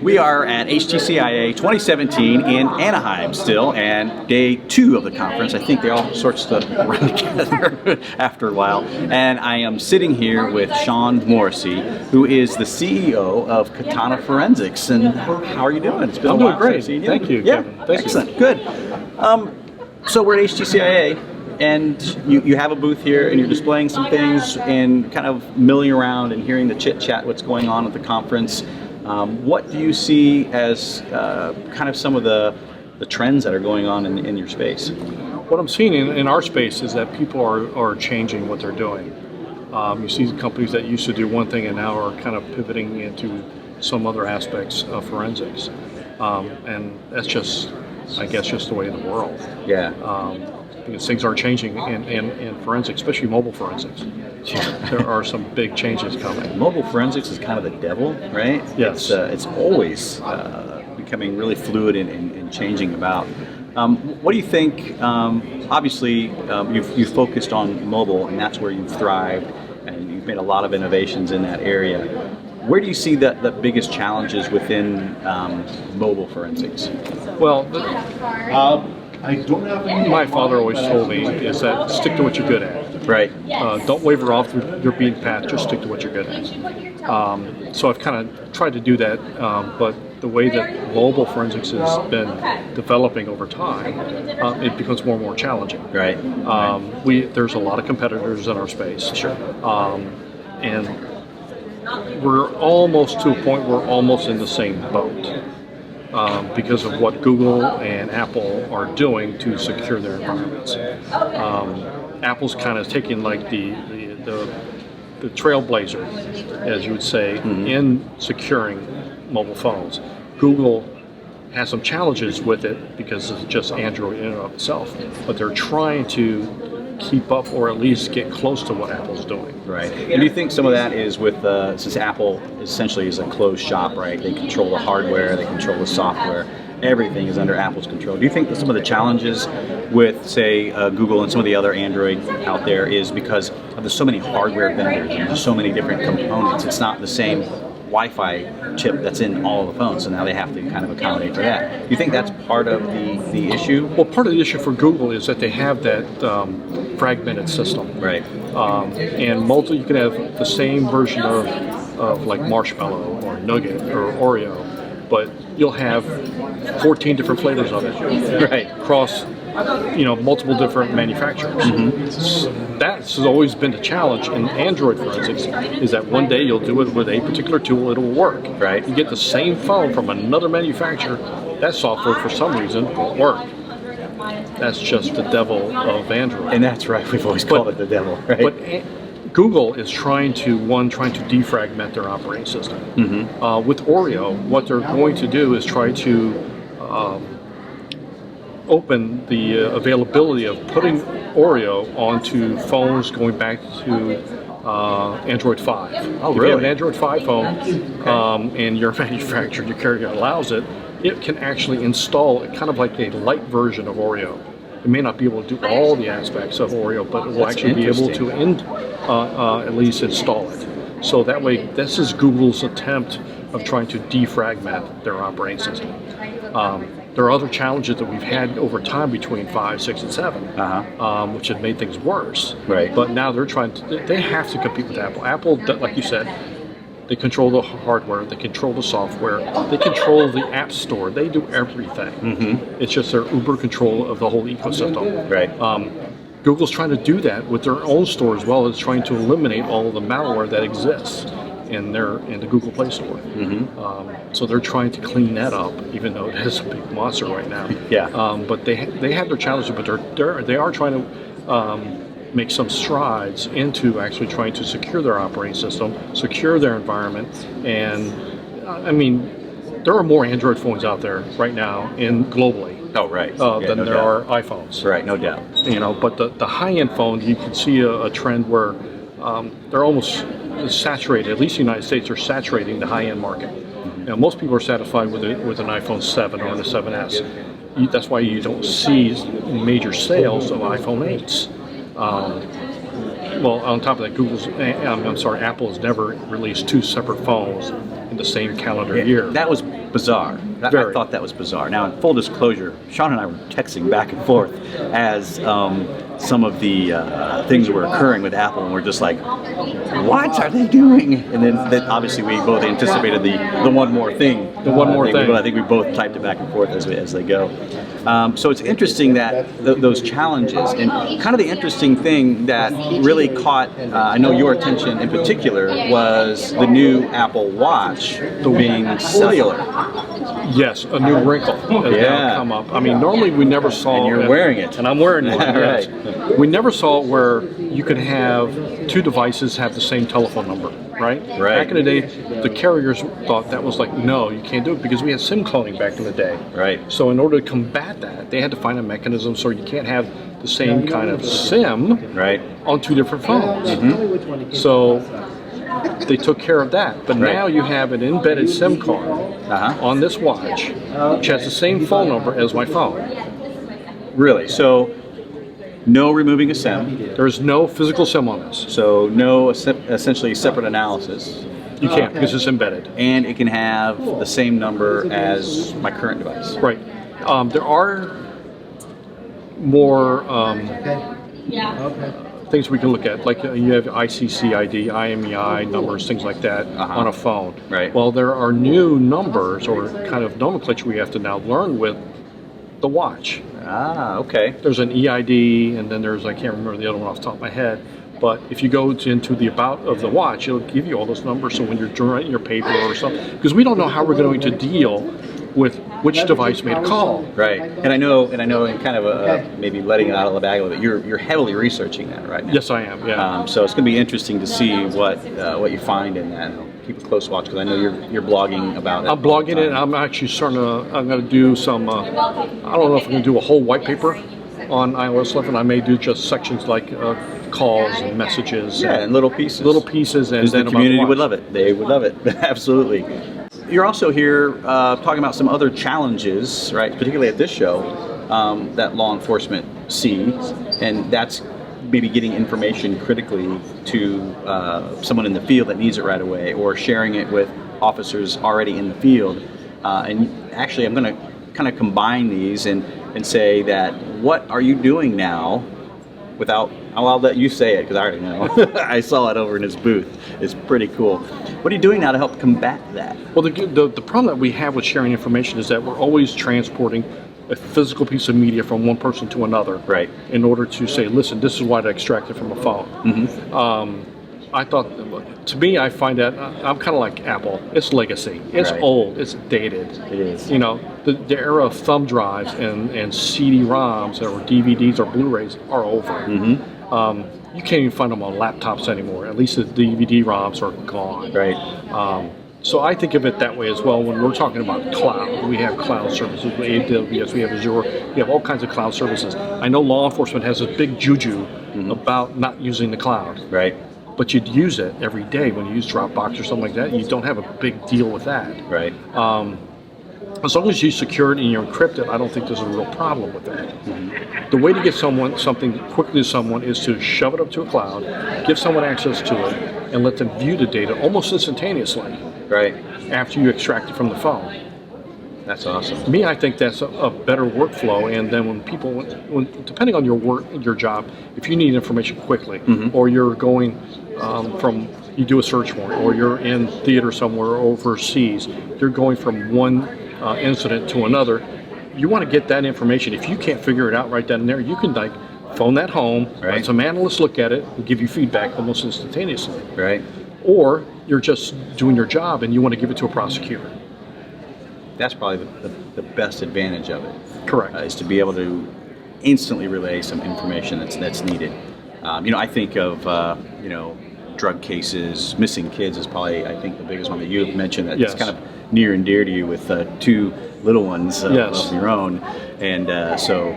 We are at HTCIA 2017 in Anaheim still, and day 2 of the conference. I think they all sorts to run together after a while. And I am sitting here with Sean Morrissey, who is the CEO of Katana Forensics. And how are you doing? It's been I'm a while doing great. since I've seen you. Thank you, Yeah, Kevin. Thank excellent. you. Good. So we're at HTCIA, and you have a booth here, and you're displaying some things and kind of milling around and hearing the chit-chat, what's going on at the conference. What do you see as kind of some of the trends that are going on in your space? What I'm seeing in our space is that people are changing what they're doing. You see companies that used to do one thing and now are kind of pivoting into some other aspects of forensics. And that's just, I guess, just the way of the world. Yeah. Because things are changing in forensics, especially mobile forensics. There are some big changes coming. Mobile forensics is kind of the devil, right? Yes. It's always becoming really fluid and changing about. What do you think? Obviously, you've focused on mobile, and that's where you've thrived, and you've made a lot of innovations in that area. Where do you see the biggest challenges within mobile forensics? Well, my father always told me is that stick to what you're good at. Right. Don't waver off your beaten path. Just stick to what you're good at. So I've kind of tried to do that, but the way that mobile forensics has been developing over time, it becomes more and more challenging. Right. There's a lot of competitors in our space. Sure. And we're almost to a point where we're almost in the same boat. Because of what Google and Apple are doing to secure their environments. Apple's kind of taking like the trailblazer, as you would say, in securing mobile phones. Google has some challenges with it because it's just Android in and of itself, but they're trying to keep up or at least get close to what Apple's doing. Right. And do you think some of that is with, since Apple essentially is a closed shop, right? They control the hardware, they control the software, everything is under Apple's control. Do you think that some of the challenges with, say, Google and some of the other Android out there is because there's so many hardware vendors and there's so many different components? It's not the same Wi-Fi chip that's in all of the phones, so now they have to kind of accommodate for that. Do you think that's part of the issue? Well, part of the issue for Google is that they have that fragmented system. Right. And you can have the same version of like Marshmallow or Nugget or Oreo, but you'll have 14 different flavors of it. Right. Across multiple different manufacturers. That's always been the challenge in Android forensics, is that one day you'll do it with a particular tool, it'll work. Right. You get the same phone from another manufacturer, that software for some reason won't work. That's just the devil of Android. And that's right, we've always called it the devil, right? But Google is trying to defragment their operating system. With Oreo, what they're going to do is try to open the availability of putting Oreo onto phones going back to Android 5. Oh, if really? you have an Android 5 phone and your manufacturer, your carrier allows it, it can actually install it kind of like a light version of Oreo. It may not be able to do all the aspects of Oreo, but it will actually be able to at least install it. So that way, this is Google's attempt of trying to defragment their operating system. There are other challenges that we've had over time between 5, 6, and 7, which have made things worse. Right. But now they have to compete with Apple. Apple, like you said, they control the hardware, they control the software, they control the app store, they do everything. It's just their uber control of the whole ecosystem. Right. Google's trying to do that with their own store as well as trying to eliminate all of the malware that exists in the Google Play Store. So they're trying to clean that up, even though it is a big monster right now. Yeah. But they have their challenges, but they are trying to make some strides into actually trying to secure their operating system, secure their environment, and I mean, there are more Android phones out there right now globally. Oh, right. Than there are iPhones. Right, no doubt. But the high-end phones, you can see a trend where they're almost saturated. At least the United States are saturating the high-end market. Most people are satisfied with an iPhone 7 or an 7S. That's why you don't see major sales of iPhone 8s. Well, on top of that, Apple has never released 2 separate phones in the same calendar year. That was bizarre. I Very. thought that was bizarre. Now, in full disclosure, Sean and I were texting back and forth as some of the things were occurring with Apple, and we're just like, what are they doing? And then obviously we both anticipated the one more thing. The one more thing. I think we both typed it back and forth as they go. So it's interesting that those challenges, and kind of the interesting thing that really caught, I know your attention in particular, was the new Apple Watch being cellular. Yes, a new wrinkle has now come up. I mean, normally we never saw. And you're wearing it. And I'm wearing it. Yes. Right. We never saw where you could have two devices have the same telephone number, right? Right. Back in the day, the carriers thought that was like, no, you can't do it because we had SIM cloning back in the day. Right. So in order to combat that, they had to find a mechanism so you can't have the same kind of SIM Right. on two different phones. Mm-hmm. So they took care of that. But now you have an embedded SIM card on this watch, which has the same phone number as my phone. Really? So no removing a SIM. There's no physical SIM on this. So no essentially separate analysis. You can't because it's embedded. And it can have the same number as my current device. Right. There are more things we can look at, like you have ICCID, IMEI numbers, things like that on a phone. Right. Well, there are new numbers or kind of nomenclature we have to now learn with the watch. Ah, okay. There's an EID, and then there's, I can't remember the other one off the top of my head, but if you go into the about of the watch, it'll give you all those numbers, so when you're writing your paper or something, because we don't know how we're going to deal with which device made a call. Right. And I know in kind of maybe letting it out of the bag a little bit, you're heavily researching that right now. Yes, I am, yeah. So it's going to be interesting to see what you find in that. Keep a close watch, because I know you're blogging about it. I'm blogging it, and I'm actually I'm going to do some, I don't know if I'm going to do a whole white paper on iOS 11. I may do just sections like calls and messages. Yeah, and little pieces. Little pieces, and because then the community about would love it. They would love it. Absolutely. You're also here talking about some other challenges, right? Particularly at this show, that law enforcement see, and that's maybe getting information critically to someone in the field that needs it right away, or sharing it with officers already in the field. And actually, I'm going to kind of combine these and say that what are you doing now without, I'll let you say it because I already know. I saw it over in his booth. It's pretty cool. What are you doing now to help combat that? Well, the problem that we have with sharing information is that we're always transporting a physical piece of media from one person to another, right? In order to say, listen, this is what I extracted from a phone. Mm-hmm. I thought, to me, I find that I'm kind of like Apple. It's legacy. It's old. It's dated. It is. You know, the era of thumb drives and CD-ROMs or DVDs or Blu-rays are over. Mm-hmm. You can't even find them on laptops anymore. At least the DVD-ROMs are gone. Right. So I think of it that way as well when we're talking about cloud. We have cloud services, we have AWS, we have Azure, we have all kinds of cloud services. I know law enforcement has a big juju about not using the cloud. Right. But you'd use it every day when you use Dropbox or something like that. You don't have a big deal with that. Right. As long as you secure it and you encrypt it, I don't think there's a real problem with that. Mm-hmm. The way to get something quickly to someone is to shove it up to a cloud, give someone access to it, and let them view the data almost instantaneously. Right. After you extract it from the phone. That's awesome. To me, I think that's a better workflow. And then when people, depending on your job, if you need information quickly, or you're going you do a search warrant, or you're in theater somewhere overseas, you're going from one incident to another, you want to get that information. If you can't figure it out right then and there, you can phone that home, let some analysts look at it, and give you feedback almost instantaneously. Right. Or you're just doing your job and you want to give it to a prosecutor. That's probably the best advantage of it. Correct. Is to be able to instantly relay some information that's needed. I think of drug cases, missing kids is probably, I think, the biggest one that you have mentioned. That's kind of near and dear to you with two little ones of your own. And so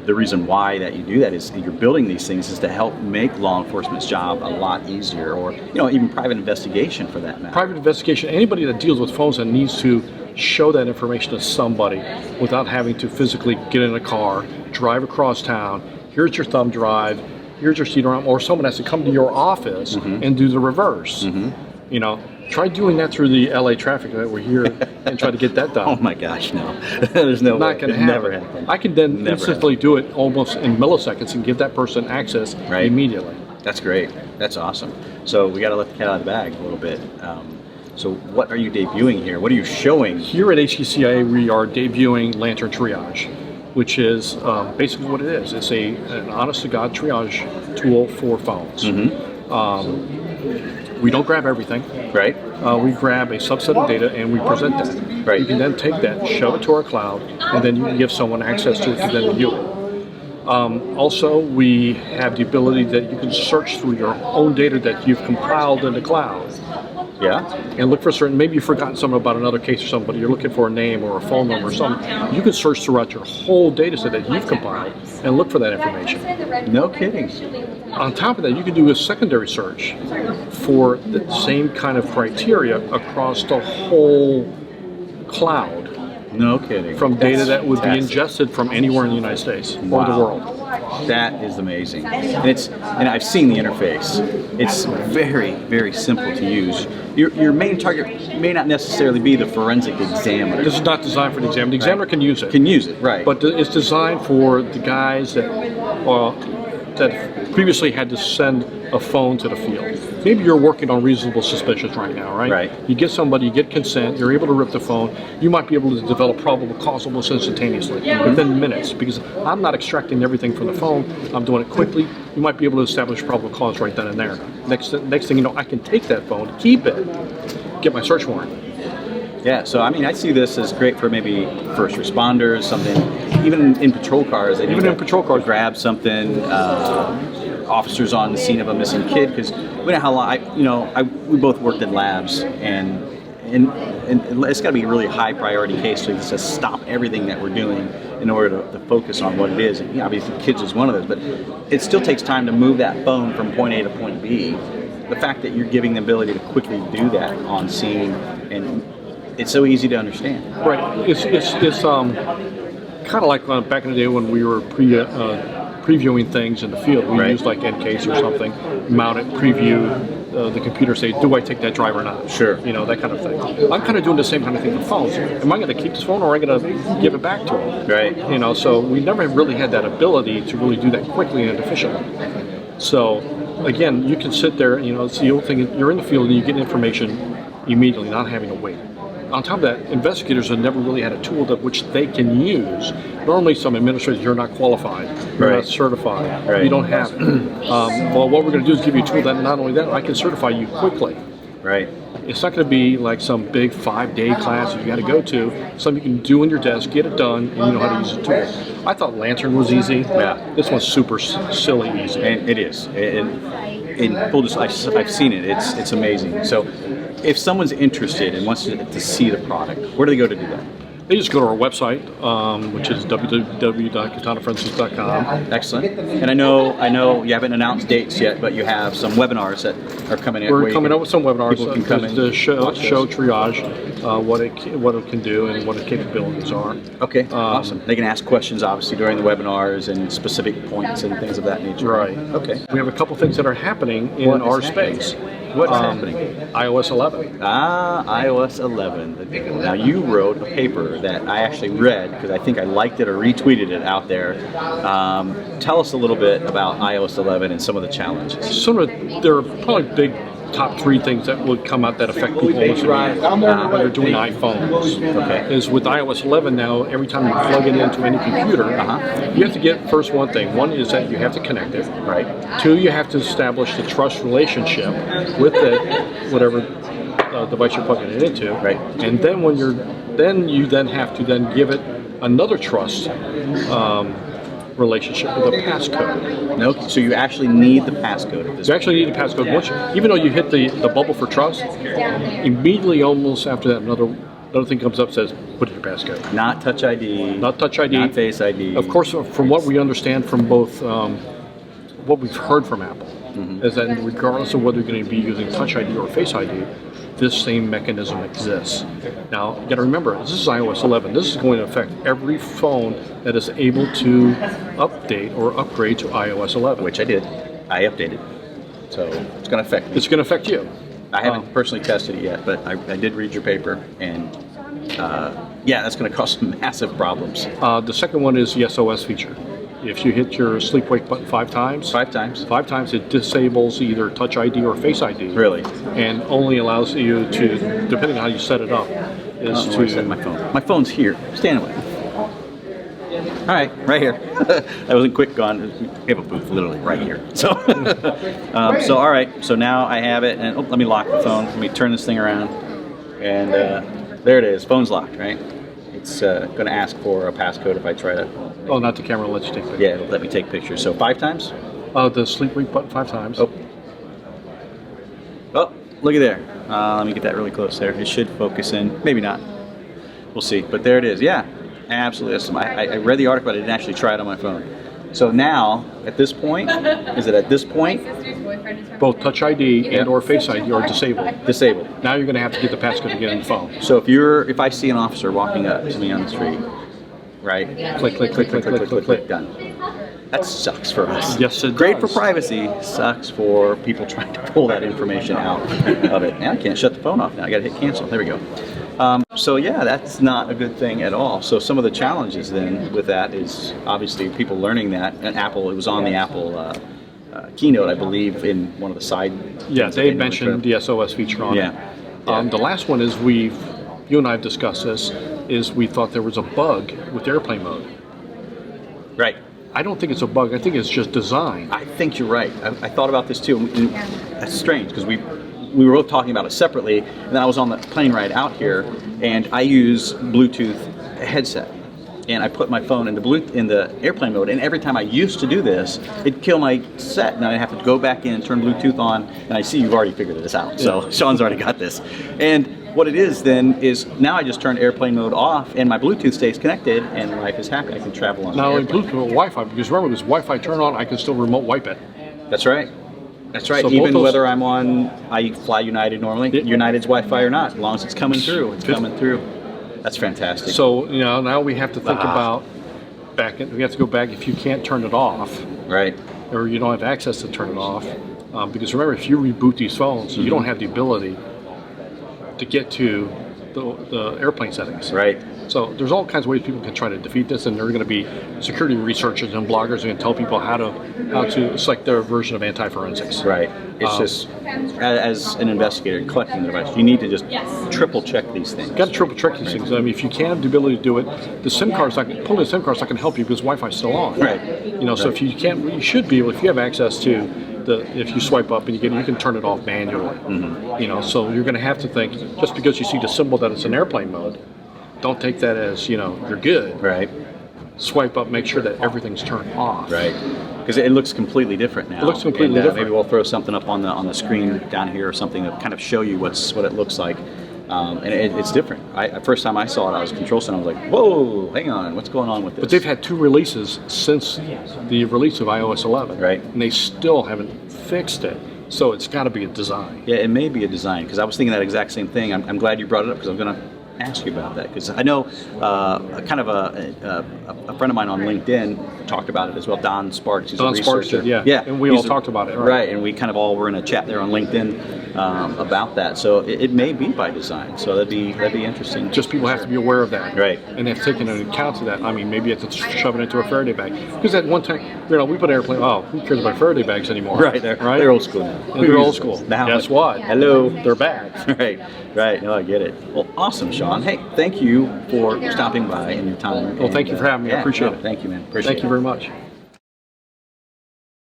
the reason why that you do that is you're building these things is to help make law enforcement's job a lot easier, or even private investigation for that matter. Private investigation, anybody that deals with phones and needs to show that information to somebody without having to physically get in a car, drive across town, here's your thumb drive, here's your CD-ROM, or someone has to come to your office and do the reverse. Try doing that through the LA traffic that we're here and try to get that done. Oh my gosh, no. There's no way. Not going to happen. Never happen. I can then Never instantly do it almost in milliseconds and give that person access immediately. That's great. That's awesome. So we got to let the cat out of the bag a little bit. So what are you debuting here? What are you showing? Here at HTCIA, we are debuting Lantern Triage, which is basically what it is. It's an honest-to-God triage tool for phones. We don't grab everything. Right. We grab a subset of data and we present that. Right. You can then take that, shove it to our cloud, and then you can give someone access to it to then view it. Also, we have the ability that you can search through your own data that you've compiled in the cloud. Yeah. And look for certain, maybe you've forgotten something about another case or something, but you're looking for a name or a phone number or something. You can search throughout your whole data set that you've compiled and look for that information. No kidding. On top of that, you can do a secondary search for the same kind of criteria across the whole cloud. No kidding. From data That's that would fantastic. be ingested from anywhere in the United States or the world. That is amazing. And I've seen the interface. It's very, very simple to use. Your main target may not necessarily be the forensic examiner. This is not designed for the examiner. The examiner can use it. Can use it, right. But it's designed for the guys that previously had to send a phone to the field. Maybe you're working on reasonable suspicions right now, right? Right. You get somebody, you get consent, you're able to rip the phone, you might be able to develop probable cause almost instantaneously, within minutes, because I'm not extracting everything from the phone, I'm doing it quickly. You might be able to establish probable cause right then and there. Next thing you know, I can take that phone, keep it, get my search warrant. Yeah, so I mean, I see this as great for maybe first responders, something, even in patrol cars. They need to patrol cars, grab something. Officers on the scene of a missing kid, because we know how long we both worked in labs, and it's got to be a really high priority case to just stop everything that we're doing in order to focus on what it is. And obviously, kids is one of those, but it still takes time to move that phone from point A to point B. The fact that you're giving the ability to quickly do that on scene, and it's so easy to understand. Right. It's kind of like back in the day when we were previewing things in the field. We used like NCase or something, mount it, preview the computer, say, do I take that drive or not? Sure. That kind of thing. I'm kind of doing the same kind of thing with phones. Am I going to keep this phone or am I going to give it back to them? Right. So we never really had that ability to really do that quickly and efficiently. So again, you can sit there, it's the old thing, you're in the field and you get information immediately, not having to wait. On top of that, investigators have never really had a tool that which they can use. Normally, some administrators, you're not qualified, you're not certified, you don't have it. Well, what we're going to do is give you a tool that not only that, I can certify you quickly. Right. It's not going to be like some big 5-day class that you got to go to. Something you can do in your desk, get it done, and you know how to use the tool. I thought Lantern was easy. Yeah. This one's super silly easy. And it is. I've seen it. It's amazing. So, if someone's interested and wants to see the product, where do they go to do that? They just go to our website, which is www.katanaforensics.com. Excellent. And I know you haven't announced dates yet, but you have some webinars that are coming in. We're coming up with some webinars. People can come in to show triage, what it can do and what its capabilities are. Okay, awesome. They can ask questions, obviously, during the webinars and specific points and things of that nature. Right. Okay. We have a couple things that are happening in our space. What's happening? iOS 11. iOS 11. Now, you wrote a paper that I actually read because I think I liked it or retweeted it out there. Tell us a little bit about iOS 11 and some of the challenges. There are probably big top 3 things that would come out that affect people listening when they're doing iPhones. Okay. Is with iOS 11 now, every time you plug it into any computer, you have to get first one thing. One is that you have to connect it. Right. 2, you have to establish the trust relationship with whatever device you're plugging it into. Right. And then you have to give it another trust relationship with a passcode. No, so you actually need the passcode at this You actually need a passcode. Even though you hit the bubble for trust, immediately almost after that another thing comes up, says put in your passcode. Not Touch ID. Not Touch ID. Not Face ID. Of course, from what we understand from both what we've heard from Apple, is that regardless of whether you're going to be using Touch ID or Face ID, this same mechanism exists. Now, you got to remember, this is iOS 11. This is going to affect every phone that is able to update or upgrade to iOS 11. Which I did. I updated. So it's going to affect me. It's going to affect you. I haven't personally tested it yet, but I did read your paper, and yeah, that's going to cause some massive problems. The second one is the SOS feature. If you hit your sleep wake button 5 times, 5 times, it disables either Touch ID or Face ID. Really? And only allows you to, depending on how you set it up, is I don't know where I to set my phone. My phone's here. Stand away. All right, right here. That wasn't quick gone. We have a booth literally right here. So, so all right. So now I have it, and let me lock the phone. Let me turn this thing around, and there it is. Phone's locked, right? It's going to ask for a passcode if I try to. Oh, not the camera. Let you take pictures. Yeah, it'll let me take pictures. So 5 times. The sleep wake button 5 times. Oh, look at there. Let me get that really close there. It should focus in. Maybe not. We'll see. But there it is. Yeah. Absolutely. I read the article, but I didn't actually try it on my phone. So now, at this point, is it at this point? Both Touch ID and or Face ID are disabled. Disabled. Now you're going to have to get the passcode to get in the phone. So if I see an officer walking up to me on the street, right? Click, click, click, click, click, click, click. Done. That sucks for us. Yes, it Great does. for privacy, sucks for people trying to pull that information out of it. And I can't shut the phone off now. I got to hit cancel. There we go. So yeah, that's not a good thing at all. So some of the challenges then with that is obviously people learning that. And Apple, it was on the Apple keynote, I believe, in one of the side. Yeah, they mentioned the SOS feature on it. The last one is you and I have discussed this, is we thought there was a bug with airplane mode. Right. I don't think it's a bug. I think it's just design. I think you're right. I thought about this too. And that's strange because we were both talking about it separately, and then I was on the plane ride out here, and I use Bluetooth headset, and I put my phone in the airplane mode, and every time I used to do this, it'd kill my set, and I'd have to go back in and turn Bluetooth on, and I see you've already figured this out, so Sean's already got this. And what it is then is now I just turn airplane mode off, and my Bluetooth stays connected, and life is happy. I can travel on. Now the in Bluetooth or Wi-Fi, because remember this Wi-Fi turn on, I can still remote wipe it. That's right. That's right. So even whether I fly United normally, United's Wi-Fi or not, as long as it's coming through, it's coming through. That's fantastic. So now we have to think about we have to go back if you can't turn it off, right, or you don't have access to turn it off, because remember if you reboot these phones, you don't have the ability to get to the airplane settings. Right. So there's all kinds of ways people can try to defeat this, and there are going to be security researchers and bloggers who can tell people how to. It's like their version of anti-forensics. Right. It's just as an investigator collecting the device, you need to just triple check these things. Got to triple check these things. I mean, if you can have the ability to do it, the SIM card's not pulling the SIM card's not going to help you because Wi-Fi's still on. Right. You know, so if you can't, you should be able. If you have access to if you swipe up and you can turn it off manually. Mm-hmm. You know, so you're going to have to think just because you see the symbol that it's in airplane mode. Don't take that as, you're good. Right. Swipe up, make sure that everything's turned off. Right. Because it looks completely different now. It looks completely different. Maybe we'll throw something up on the screen down here or something to kind of show you what it looks like. And it's different. First time I saw it, I was control center. I was like, whoa, hang on, what's going on with this? But they've had 2 releases since the release of iOS 11. Right. And they still haven't fixed it. So it's got to be a design. Yeah, it may be a design, because I was thinking that exact same thing. I'm glad you brought it up, because I'm going to ask you about that, because I know kind of a friend of mine on LinkedIn talked about it as well. Don Sparks, he's a researcher. Yeah, and we all talked about it, right? And we kind of all were in a chat there on LinkedIn about that. So it may be by design. So that'd be interesting. Just people have to be aware of that, right? And they've taken into account of that. I mean, maybe you have to shove it into a Faraday bag, because at one time, we put airplane. Oh, who cares about Faraday bags anymore? Right, they're old school now. They're old school. Now, guess what? Hello, they're bags. Right. No, I get it. Well, awesome, Sean. Hey, thank you for stopping by and your time. Well, thank you for having me. I appreciate it. Thank you, man. Appreciate it. Thank you very much.